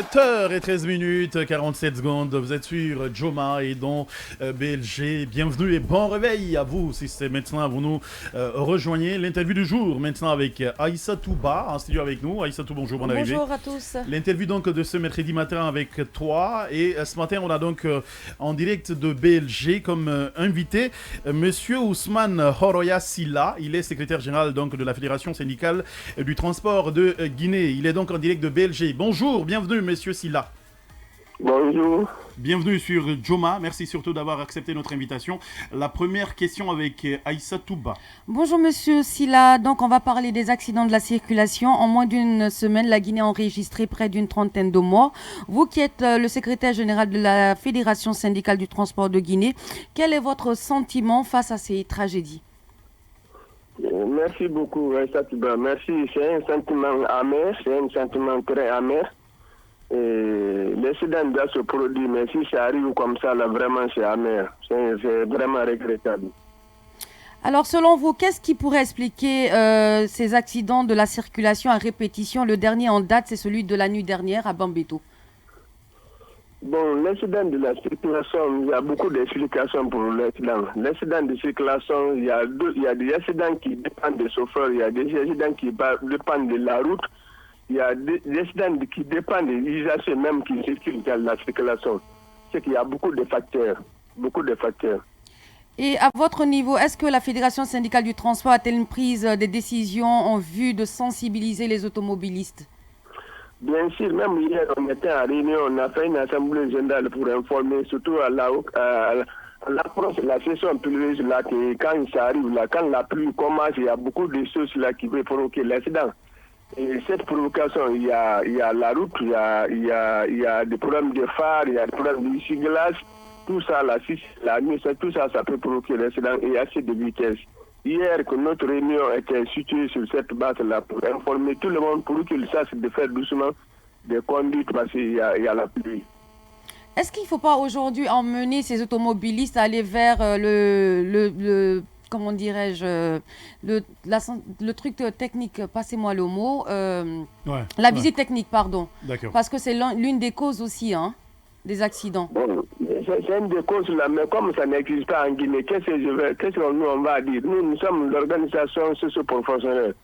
7h13, 47 secondes, vous êtes sur Joma et dans BLG. Bienvenue et bon réveil à vous si c'est maintenant vous nous rejoignez. L'interview du jour maintenant avec Aïssatou Ba en studio avec nous. Aïssatou, bonjour, bonne arrivée. Bonjour à tous. L'interview donc de ce mercredi matin avec toi et ce matin on a donc en direct de BLG comme invité Monsieur Ousmane Horoya Silla. Il est secrétaire général donc de la Fédération syndicale du transport de Guinée. Il est donc en direct de BLG. Bonjour, bienvenue Monsieur Silla. Bonjour. Bienvenue sur Joma. Merci surtout d'avoir accepté notre invitation. La première question avec Aïssatou Ba. Bonjour Monsieur Silla. Donc on va parler des accidents de la circulation. En moins d'une semaine, la Guinée a enregistré près d'une trentaine de morts. Vous qui êtes le secrétaire général de la Fédération syndicale du transport de Guinée, quel est votre sentiment face à ces tragédies? Merci beaucoup Aïssatou Ba. Merci. C'est un sentiment amer, c'est un sentiment très amer. L'incident doit se produire, mais si ça arrive comme ça, là, vraiment, c'est amer. C'est vraiment regrettable. Alors, selon vous, qu'est-ce qui pourrait expliquer ces accidents de la circulation à répétition? Le dernier en date, c'est celui de la nuit dernière à Bambeto. Bon, l'incident de la circulation, il y a beaucoup d'explications pour l'incident. L'incident de circulation, il y a des accidents qui dépendent des chauffeurs, il y a des accidents qui dépendent de la route. Il y a des accidents qui dépendent des usagers même qui circulent dans la circulation. C'est qu'il y a beaucoup de facteurs. Beaucoup de facteurs. Et à votre niveau, est-ce que la Fédération syndicale du transport a-t-elle prise des décisions en vue de sensibiliser les automobilistes? Bien sûr, même hier, on était en réunion, on a fait une assemblée générale pour informer, surtout à l'approche de la session pluvieuse, là, que quand ça arrive, là, quand la pluie commence, il y a beaucoup de choses là qui peuvent provoquer l'accident. Et cette provocation, il y a la route, il y a des problèmes de phare, il y a des problèmes de glace, tout ça, la nuit, tout ça, ça peut provoquer l'accident et assez de vitesse. Hier, que notre réunion était située sur cette base-là pour informer tout le monde pour qu'ils sachent de faire doucement des conduites parce qu'il y a la pluie. Est-ce qu'il ne faut pas aujourd'hui emmener ces automobilistes à aller vers comment dirais-je, le truc technique, passez-moi le mot, la visite technique, pardon. D'accord. Parce que c'est l'une des causes aussi, des accidents. Bon, c'est une des causes là, mais comme ça n'existe pas en Guinée, qu'est-ce que nous on va dire? Nous sommes l'organisation socio-professionnelle.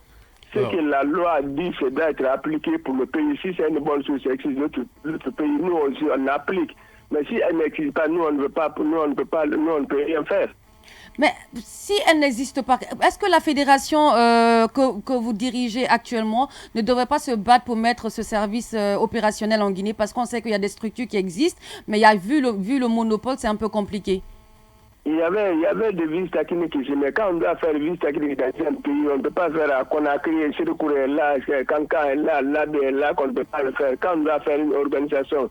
Ce que la loi dit, c'est d'être appliqué pour le pays. Si c'est une bonne chose, ça existe l'autre pays, nous aussi on applique. Mais si elle n'existe pas, nous on ne peut rien faire. Mais si elle n'existe pas, est-ce que la fédération que vous dirigez actuellement ne devrait pas se battre pour mettre ce service opérationnel en Guinée? Parce qu'on sait qu'il y a des structures qui existent, mais vu le monopole, c'est un peu compliqué. Il y avait des visites techniques ici, mais quand on doit faire des visites techniques dans un pays, on ne peut pas faire à Conakry, Sérékour est là, Kankan est là, Labé est là, qu'on ne peut pas le faire. Quand on doit faire une organisation,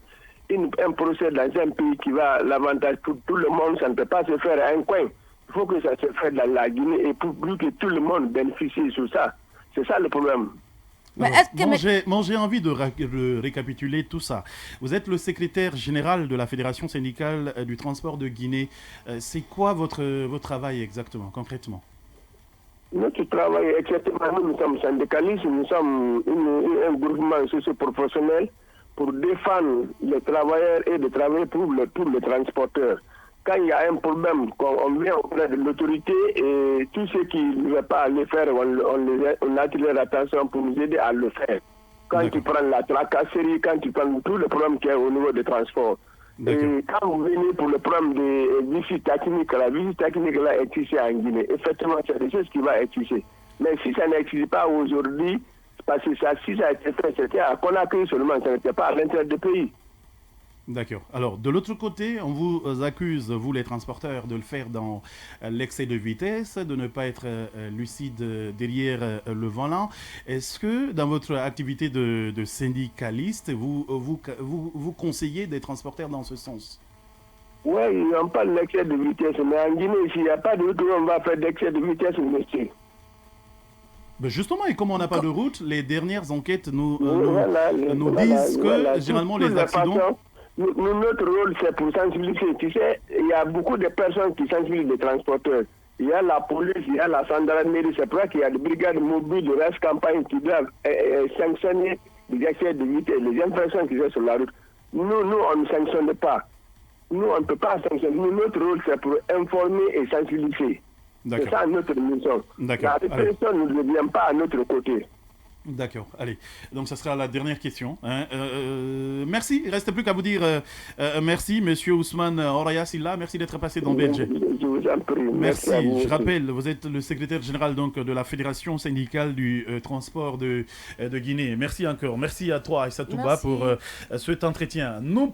un procès dans un pays qui va l'avantage pour tout le monde, ça ne peut pas se faire à un coin. Il faut que ça se fasse dans la Guinée et pour que tout le monde bénéficie sur ça. C'est ça le problème. Mais j'ai envie de récapituler tout ça. Vous êtes le secrétaire général de la Fédération syndicale du transport de Guinée. C'est quoi votre travail exactement, concrètement? Notre travail, exactement, nous sommes syndicalistes, nous sommes un groupement socio-professionnel pour défendre les travailleurs et de travailler pour les transporteurs. Quand il y a un problème, on vient auprès de l'autorité et tous ceux qui ne veulent pas le faire, on attire leur attention pour nous aider à le faire. Quand tu prends la tracasserie, quand tu prends tout le problème qu'il y a au niveau des transports. Et quand vous venez pour le problème de visite technique, la visite technique là est ici en Guinée. Effectivement, c'est des choses qui vont être ici. Mais si ça n'existe pas aujourd'hui, parce que si ça a été fait, c'était à Conakry seulement, ça n'était pas à l'intérieur du pays. D'accord. Alors, de l'autre côté, on vous accuse, vous les transporteurs, de le faire dans l'excès de vitesse, de ne pas être lucide derrière le volant. Est-ce que, dans votre activité de syndicaliste, vous conseillez des transporteurs dans ce sens? Oui, on parle d'excès de vitesse, mais en Guinée, s'il n'y a pas de route, on va faire d'excès de vitesse, monsieur. Ben justement, et comme on n'a pas de route, les dernières enquêtes nous disent que, généralement, les accidents... Notre rôle, c'est pour sensibiliser. Tu sais, il y a beaucoup de personnes qui sensibilisent les transporteurs. Il y a la police, il y a la gendarmerie. C'est pour ça qu'il y a des brigades mobiles de race campagne qui doivent sanctionner les excès de vitesse, les infractions qui sont sur la route. Nous, on ne sanctionne pas. Nous, on ne peut pas sanctionner. Nous, notre rôle, c'est pour informer et sensibiliser. C'est ça notre mission. La répression ne revient pas à notre côté. D'accord, allez. Donc, ça sera la dernière question. Hein. Merci. Il ne reste plus qu'à vous dire merci, monsieur Ousmane Oraya Silla. Merci d'être passé dans BLG. Je vous en prie. Merci. Je rappelle, vous êtes le secrétaire général donc, de la Fédération syndicale du transport de Guinée. Merci encore. Merci à toi, Aïssa Touba, pour cet entretien. Nous